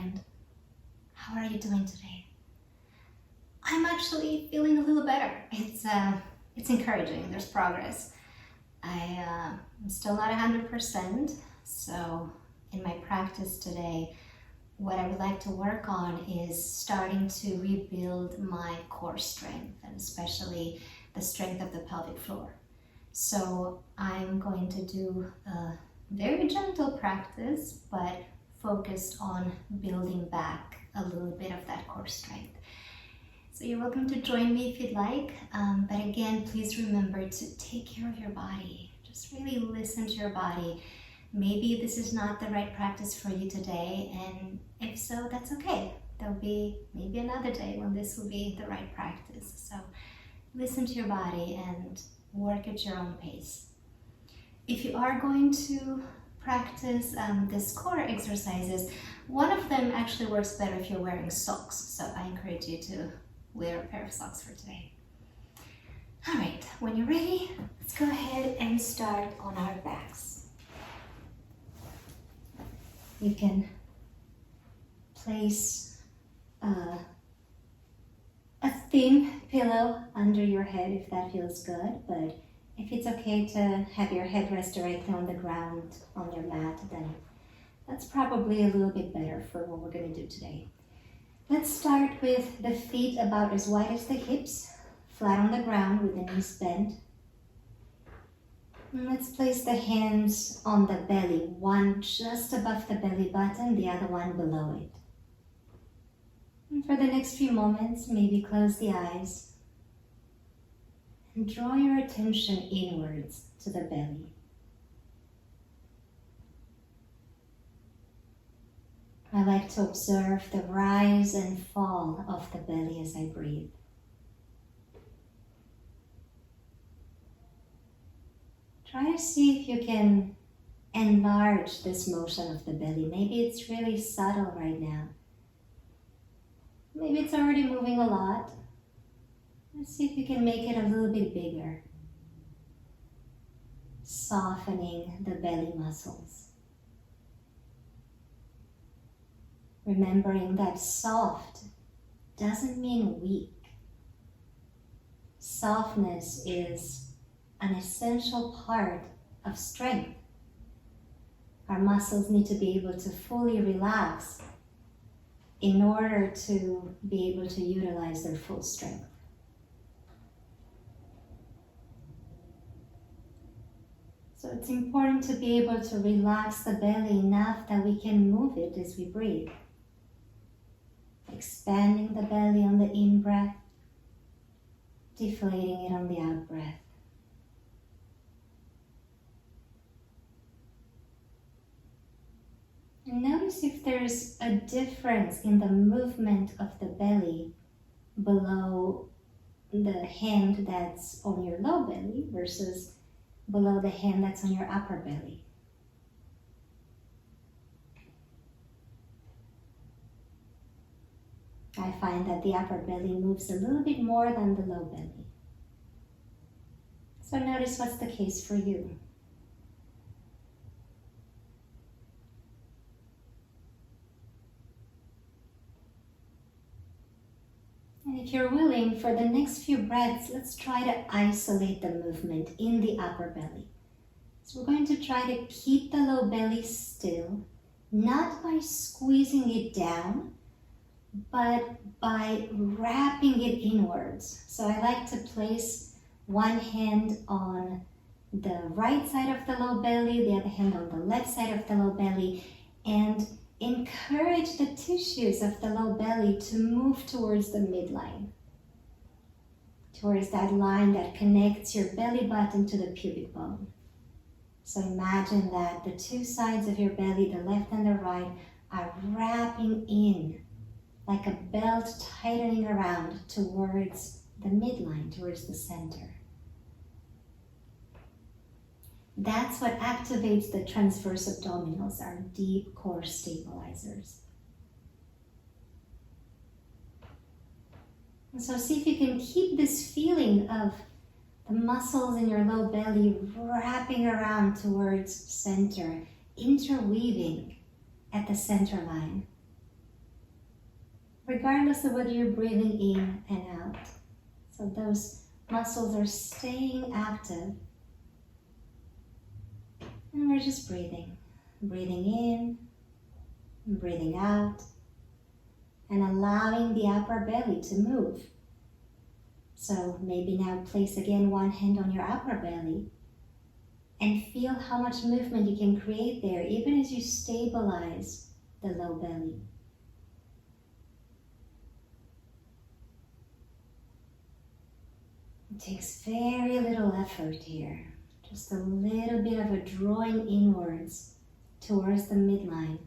friend. How are you doing today? I'm actually feeling a little better. It's encouraging. There's progress. I'm still not 100%, so in my practice today, what I would like to work on is starting to rebuild my core strength, and especially the strength of the pelvic floor. So I'm going to do a very gentle practice, but focused on building back a little bit of that core strength. So you're welcome to join me if you'd like, but again, please remember to take care of your body. Just really listen to your body. Maybe this is not the right practice for you today, and if so, that's okay. There'll be maybe another day when this will be the right practice. So listen to your body and work at your own pace. If you are going to practice this core exercises, one of them actually works better if you're wearing socks. So I encourage you to wear a pair of socks for today. All right, when you're ready, let's go ahead and start on our backs. You can place a thin pillow under your head if that feels good, but if it's okay to have your head rest directly on the ground on your mat, then that's probably a little bit better for what we're going to do today. Let's start with the feet about as wide as the hips, flat on the ground with the knees bent. And let's place the hands on the belly, one just above the belly button, the other one below it. And for the next few moments, maybe close the eyes and draw your attention inwards to the belly. I like to observe the rise and fall of the belly as I breathe. Try to see if you can enlarge this motion of the belly. Maybe it's really subtle right now. Maybe it's already moving a lot. Let's see if you can make it a little bit bigger. Softening the belly muscles. Remembering that soft doesn't mean weak. Softness is an essential part of strength. Our muscles need to be able to fully relax in order to be able to utilize their full strength. So it's important to be able to relax the belly enough that we can move it as we breathe. Expanding the belly on the in-breath, deflating it on the out-breath. And notice if there's a difference in the movement of the belly below the hand that's on your low belly versus below the hand that's on your upper belly. I find that the upper belly moves a little bit more than the low belly. So notice what's the case for you. And if you're willing, for the next few breaths, let's try to isolate the movement in the upper belly. So we're going to try to keep the low belly still, not by squeezing it down, but by wrapping it inwards. So I like to place one hand on the right side of the low belly, the other hand on the left side of the low belly, and encourage the tissues of the low belly to move towards the midline, towards that line that connects your belly button to the pubic bone. So imagine that the two sides of your belly, the left and the right, are wrapping in like a belt tightening around towards the midline, towards the center. That's what activates the transverse abdominals, our deep core stabilizers. And so see if you can keep this feeling of the muscles in your low belly wrapping around towards center, interweaving at the center line. regardless of whether you're breathing in and out. So those muscles are staying active. And we're just breathing. Breathing in, breathing out, and allowing the upper belly to move. So maybe now place again one hand on your upper belly and feel how much movement you can create there, even as you stabilize the low belly. It takes very little effort here, just a little bit of a drawing inwards towards the midline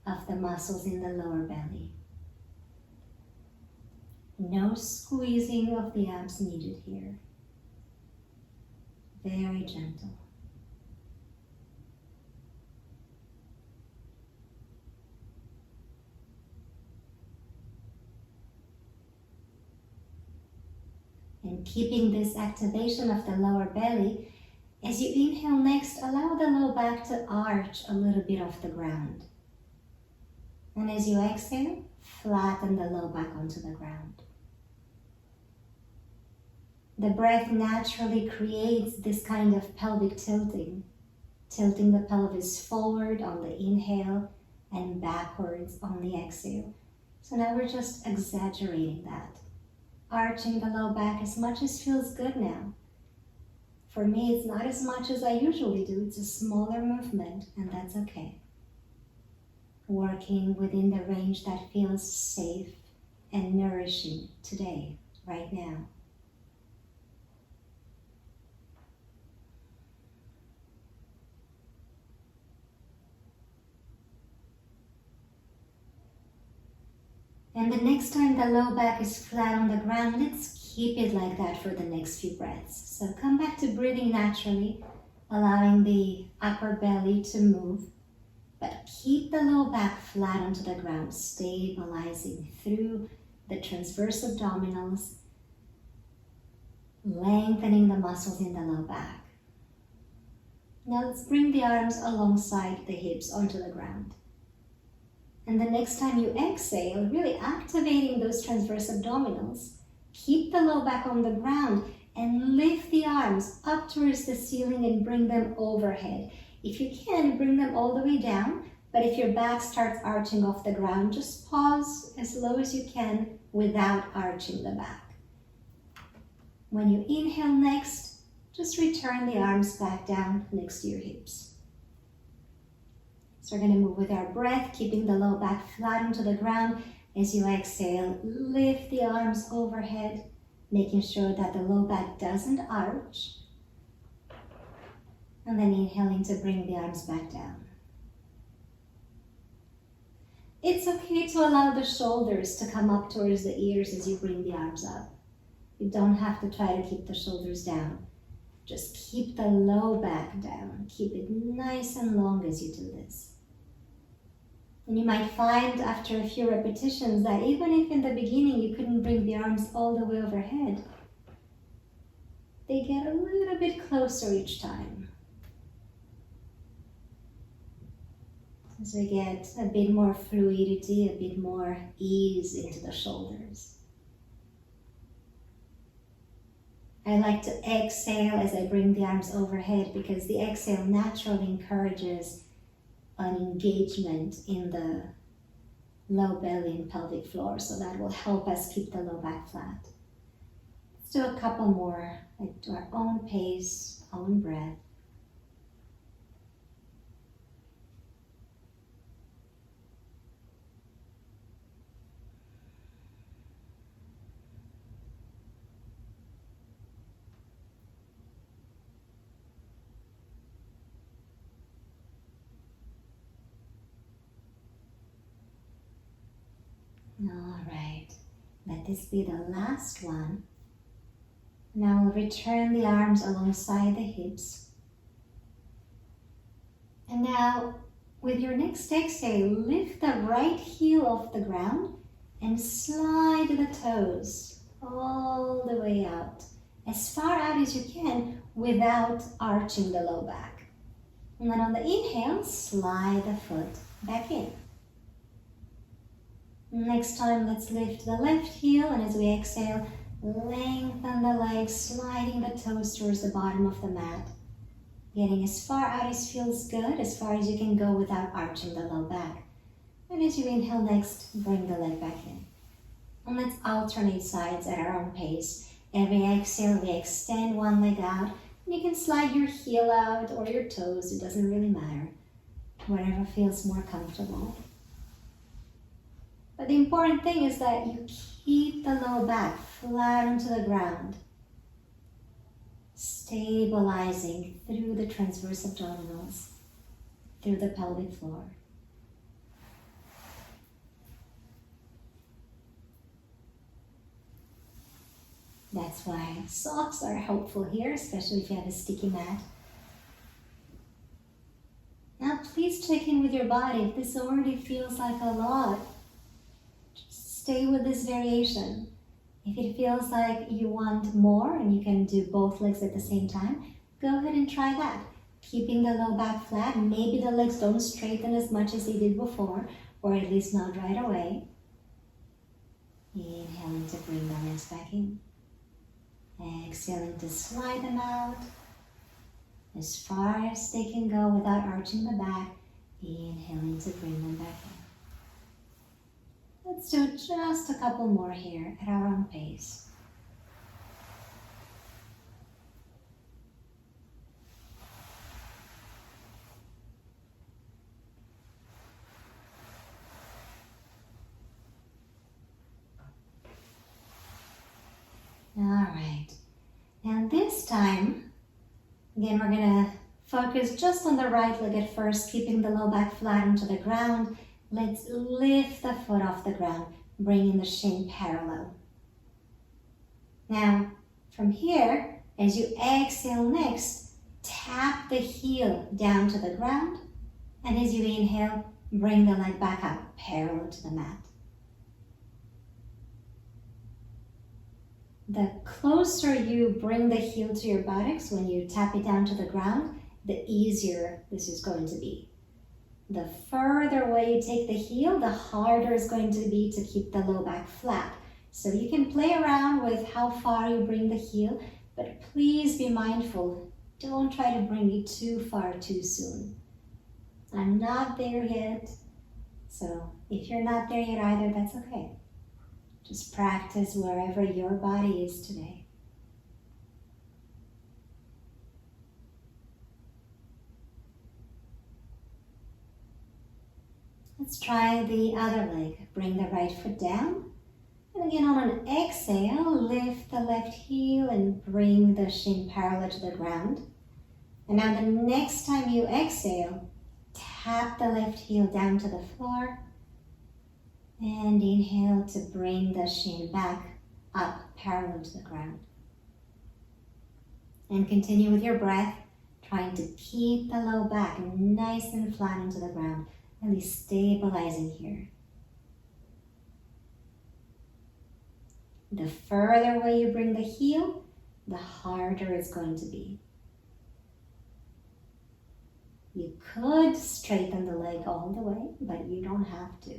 of the muscles in the lower belly. No squeezing of the abs needed here. Very gentle. And keeping this activation of the lower belly, as you inhale next, allow the low back to arch a little bit off the ground. And as you exhale, flatten the low back onto the ground. The breath naturally creates this kind of pelvic tilting the pelvis forward on the inhale and backwards on the exhale. So now we're just exaggerating that, arching the low back as much as feels good now. For me, it's not as much as I usually do. It's a smaller movement, and that's okay. Working within the range that feels safe and nourishing today, right now. And the next time the low back is flat on the ground, let's keep it like that for the next few breaths. So come back to breathing naturally, allowing the upper belly to move, but keep the low back flat onto the ground, stabilizing through the transverse abdominals, lengthening the muscles in the low back. Now let's bring the arms alongside the hips onto the ground. And the next time you exhale, really activating those transverse abdominals, keep the low back on the ground and lift the arms up towards the ceiling and bring them overhead. If you can, bring them all the way down, but if your back starts arching off the ground, just pause as low as you can without arching the back. When you inhale next, just return the arms back down next to your hips. So we're going to move with our breath, keeping the low back flat onto the ground. As you exhale, lift the arms overhead, making sure that the low back doesn't arch. And then inhaling to bring the arms back down. It's okay to allow the shoulders to come up towards the ears as you bring the arms up. You don't have to try to keep the shoulders down. Just keep the low back down. Keep it nice and long as you do this. And you might find after a few repetitions that even if in the beginning you couldn't bring the arms all the way overhead, they get a little bit closer each time. As we get a bit more fluidity, a bit more ease into the shoulders. I like to exhale as I bring the arms overhead because the exhale naturally encourages an engagement in the low belly and pelvic floor, so that will help us keep the low back flat. Let's do a couple more, like to our own pace, own breath. All right, let this be the last one. Now we'll return the arms alongside the hips. And now, with your next exhale, lift the right heel off the ground and slide the toes all the way out, as far out as you can without arching the low back. And then on the inhale, slide the foot back in. Next time, let's lift the left heel, and as we exhale, lengthen the legs, sliding the toes towards the bottom of the mat. Getting as far out as feels good, as far as you can go without arching the low back. And as you inhale next, bring the leg back in. And let's alternate sides at our own pace. Every exhale, we extend one leg out. And you can slide your heel out or your toes, it doesn't really matter. Whatever feels more comfortable. But the important thing is that you keep the low back flat onto the ground, stabilizing through the transverse abdominals, through the pelvic floor. That's why socks are helpful here, especially if you have a sticky mat. Now please check in with your body. If this already feels like a lot, just stay with this variation. If it feels like you want more and you can do both legs at the same time, go ahead and try that. Keeping the low back flat, maybe the legs don't straighten as much as they did before, or at least not right away. Inhaling to bring the legs back in. Exhaling to slide them out as far as they can go without arching the back. Inhaling to bring them back in. Let's do just a couple more here at our own pace. All right. Now this time, again, we're gonna focus just on the right leg at first, keeping the low back flat onto the ground. Let's lift the foot off the ground, bringing the shin parallel. Now, from here, as you exhale next, tap the heel down to the ground, and as you inhale, bring the leg back up, parallel to the mat. The closer you bring the heel to your buttocks when you tap it down to the ground, the easier this is going to be. The further away you take the heel, the harder it's going to be to keep the low back flat. So you can play around with how far you bring the heel, but please be mindful. Don't try to bring it too far too soon. I'm not there yet, so if you're not there yet either, that's okay. Just practice wherever your body is today. Let's try the other leg. Bring the right foot down. And again, on an exhale, lift the left heel and bring the shin parallel to the ground. And now the next time you exhale, tap the left heel down to the floor. And inhale to bring the shin back up, parallel to the ground. And continue with your breath, trying to keep the low back nice and flat into the ground, really stabilizing here. The further away you bring the heel, the harder it's going to be. You could straighten the leg all the way, but you don't have to.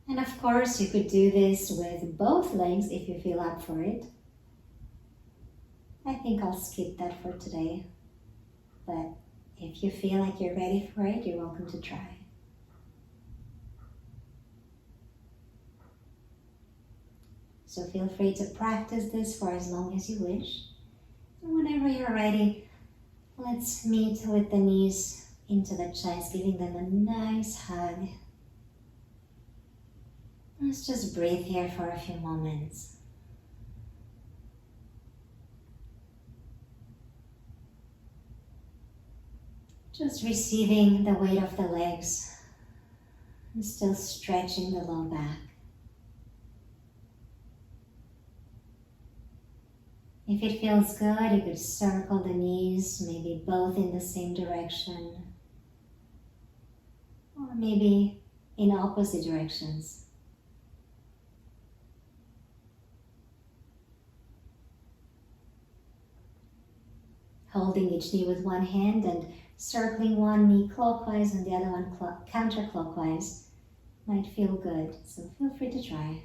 And of course, you could do this with both legs if you feel up for it. I think I'll skip that for today. But if you feel like you're ready for it, you're welcome to try. So feel free to practice this for as long as you wish. And whenever you're ready, let's meet with the knees into the chest, giving them a nice hug. Let's just breathe here for a few moments. Just receiving the weight of the legs and still stretching the low back. If it feels good, you could circle the knees, maybe both in the same direction, or maybe in opposite directions. holding each knee with one hand and circling one knee clockwise and the other one counterclockwise might feel good, so feel free to try.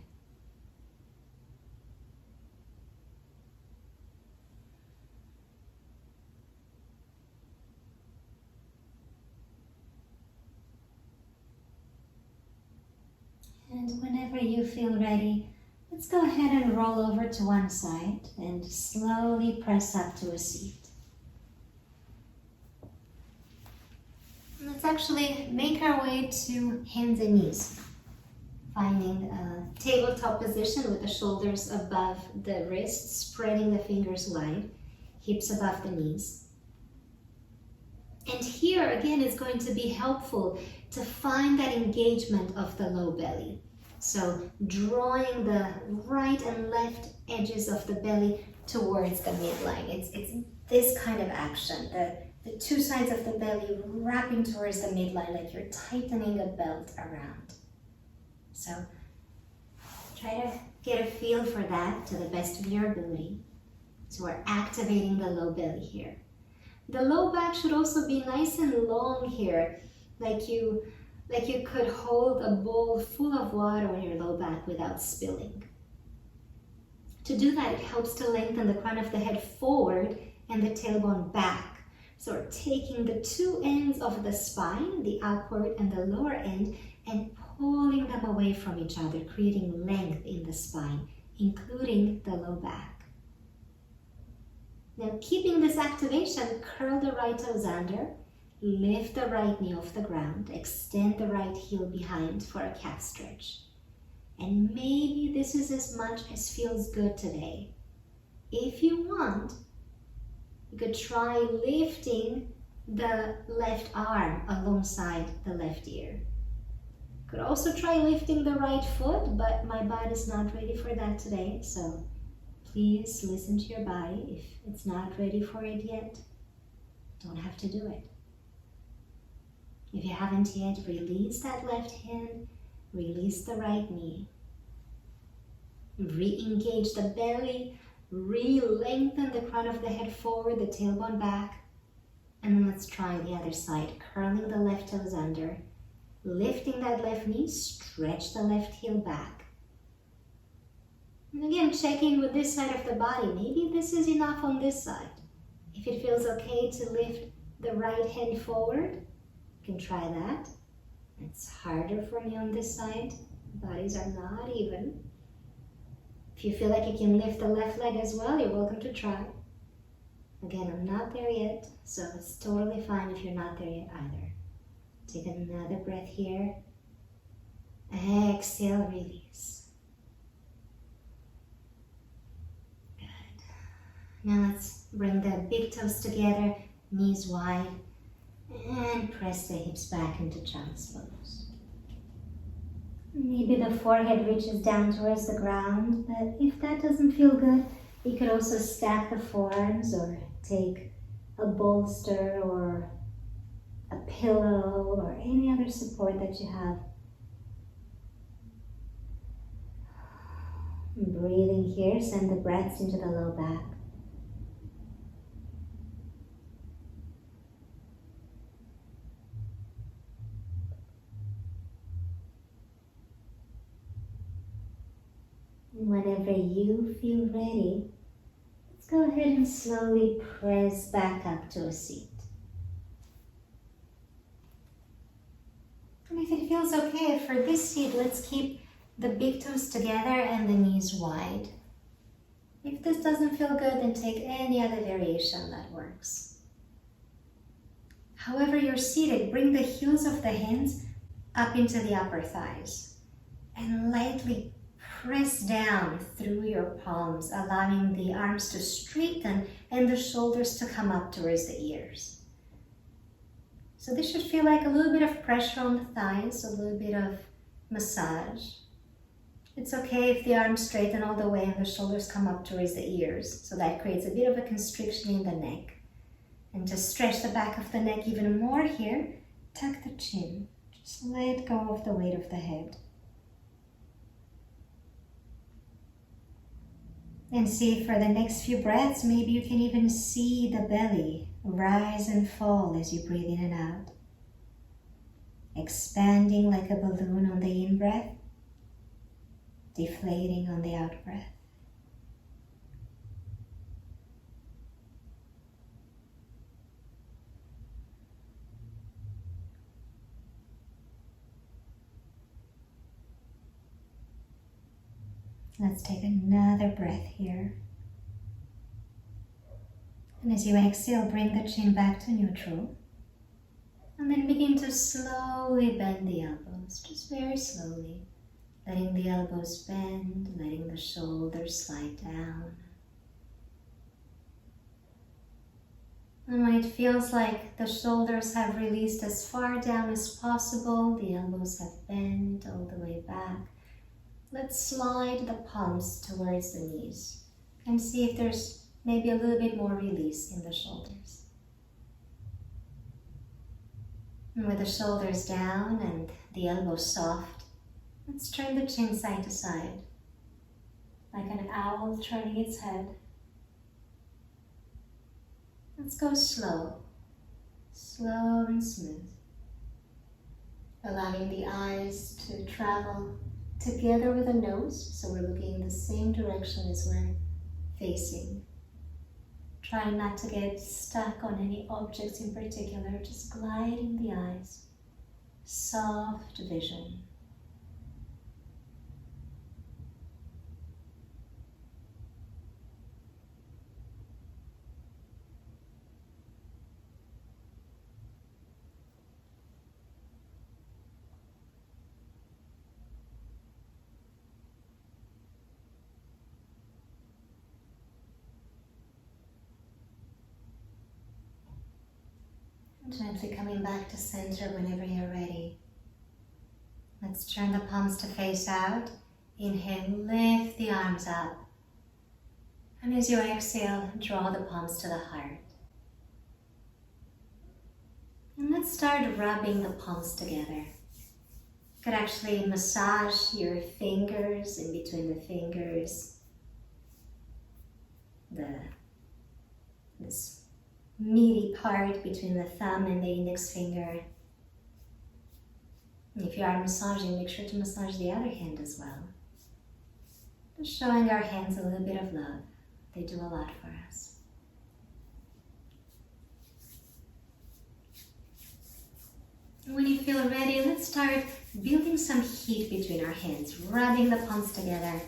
And whenever you feel ready, let's go ahead and roll over to one side and slowly press up to a seat. Let's actually make our way to hands and knees, finding a tabletop position with the shoulders above the wrists, spreading the fingers wide, hips above the knees. And here again, it's going to be helpful to find that engagement of the low belly. So drawing the right and left edges of the belly towards the midline. It's this kind of action, the two sides of the belly wrapping towards the midline like you're tightening a belt around. So try to get a feel for that to the best of your ability. So we're activating the low belly here. The low back should also be nice and long here, like you could hold a bowl full of water on your low back without spilling. To do that, it helps to lengthen the crown of the head forward and the tailbone back. So we're taking the two ends of the spine, the upward and the lower end, and pulling them away from each other, creating length in the spine, including the low back. Now, keeping this activation, curl the right toes under, lift the right knee off the ground, extend the right heel behind for a calf stretch. And maybe this is as much as feels good today. If you want, you could try lifting the left arm alongside the left ear. You could also try lifting the right foot, but my body's not ready for that today, so please listen to your body. If it's not ready for it yet, don't have to do it. If you haven't yet, release that left hand, release the right knee. Re-engage the belly, re-lengthen the crown of the head forward, the tailbone back. And then let's try the other side, curling the left toes under, lifting that left knee, stretch the left heel back. And again, check in with this side of the body. Maybe this is enough on this side. If it feels okay to lift the right hand forward, you can try that. It's harder for me on this side. Bodies are not even. If you feel like you can lift the left leg as well, you're welcome to try. Again, I'm not there yet, so it's totally fine if you're not there yet either. Take another breath here. Exhale, release. Now let's bring the big toes together, knees wide, and press the hips back into child's pose. Maybe the forehead reaches down towards the ground, but if that doesn't feel good, you could also stack the forearms or take a bolster or a pillow or any other support that you have. Breathing here, send the breaths into the low back. Whenever you feel ready, let's go ahead and slowly press back up to a seat. And if it feels okay, for this seat, let's keep the big toes together and the knees wide. If this doesn't feel good, then take any other variation that works. However you're seated, bring the heels of the hands up into the upper thighs and lightly press down through your palms, allowing the arms to straighten and the shoulders to come up towards the ears. So this should feel like a little bit of pressure on the thighs, a little bit of massage. It's okay if the arms straighten all the way and the shoulders come up towards the ears, so that creates a bit of a constriction in the neck. And to stretch the back of the neck even more here, tuck the chin. Just let go of the weight of the head. And see, for the next few breaths, maybe you can even see the belly rise and fall as you breathe in and out. Expanding like a balloon on the in-breath, deflating on the out-breath. Let's take another breath here. And as you exhale, bring the chin back to neutral. And then begin to slowly bend the elbows, just very slowly. Letting the elbows bend, letting the shoulders slide down. And when it feels like the shoulders have released as far down as possible, the elbows have bent all the way back, let's slide the palms towards the knees and see if there's maybe a little bit more release in the shoulders. And with the shoulders down and the elbows soft, let's turn the chin side to side, like an owl turning its head. Let's go slow, slow and smooth, allowing the eyes to travel together with the nose, so we're looking in the same direction as we're facing. Trying not to get stuck on any objects in particular, just gliding the eyes, soft vision. Gently coming back to center whenever you're ready. Let's turn the palms to face out. Inhale, lift the arms up. And as you exhale, draw the palms to the heart. And let's start rubbing the palms together. You could actually massage your fingers in between the fingers. This meaty part between the thumb and the index finger. And if you are massaging, make sure to massage the other hand as well. Just showing our hands a little bit of love. They do a lot for us. And when you feel ready, let's start building some heat between our hands, rubbing the palms together.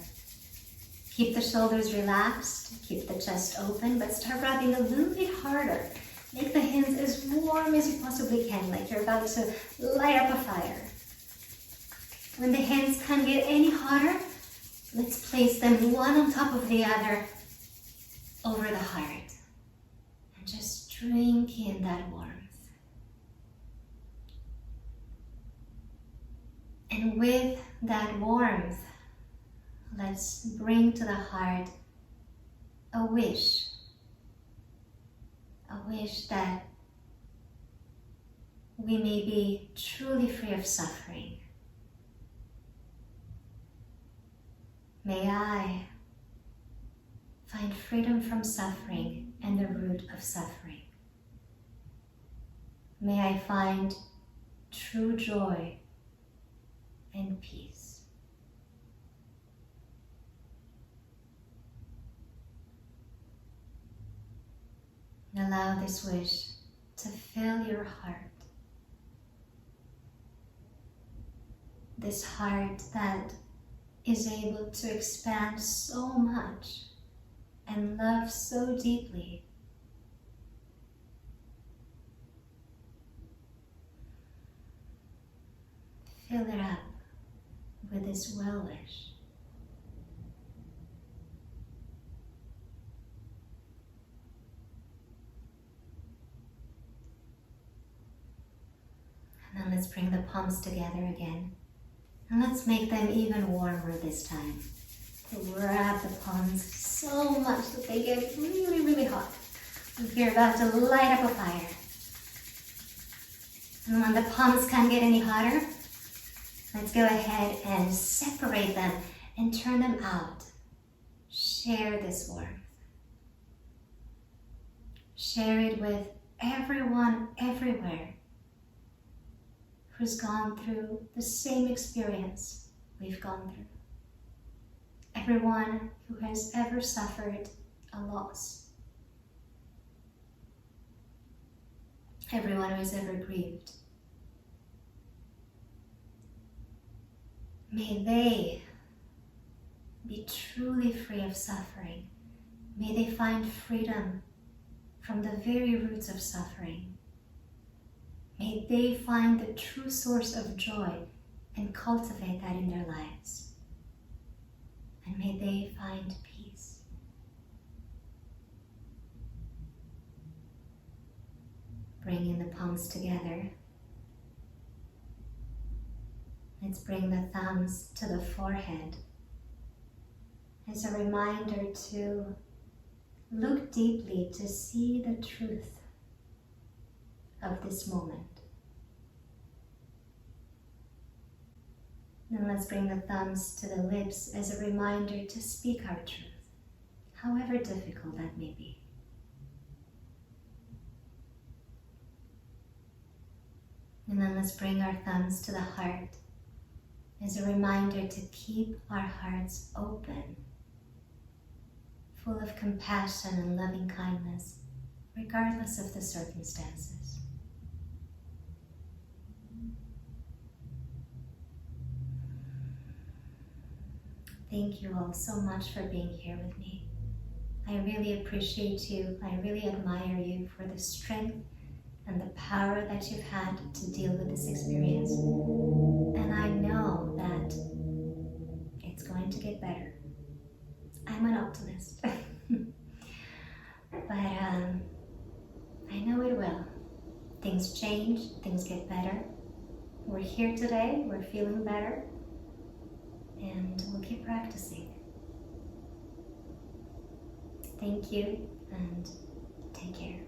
Keep the shoulders relaxed, keep the chest open, but start rubbing a little bit harder. Make the hands as warm as you possibly can, like you're about to light up a fire. When the hands can't get any hotter, let's place them one on top of the other over the heart. And just drink in that warmth. And with that warmth, let's bring to the heart a wish that we may be truly free of suffering. May I find freedom from suffering and the root of suffering. May I find true joy and peace. And allow this wish to fill your heart. This heart that is able to expand so much and love so deeply. Fill it up with this well wish. And then let's bring the palms together again. And let's make them even warmer this time. Wrap the palms so much that they get really, really hot. Like you're about to light up a fire. And when the palms can't get any hotter, let's go ahead and separate them and turn them out. share this warmth. Share it with everyone, everywhere, who's gone through the same experience we've gone through. Everyone who has ever suffered a loss. Everyone who has ever grieved. May they be truly free of suffering. May they find freedom from the very roots of suffering. May they find the true source of joy and cultivate that in their lives. And may they find peace. Bringing the palms together. Let's bring the thumbs to the forehead as a reminder to look deeply to see the truth of this moment. Then let's bring the thumbs to the lips as a reminder to speak our truth, however difficult that may be. And then let's bring our thumbs to the heart as a reminder to keep our hearts open, full of compassion and loving kindness, regardless of the circumstances. Thank you all so much for being here with me. I really appreciate you. I really admire you for the strength and the power that you've had to deal with this experience. And I know that it's going to get better. I'm an optimist. But I know it will. Things change, things get better. We're here today, we're feeling better, and we'll keep practicing. Thank you, and take care.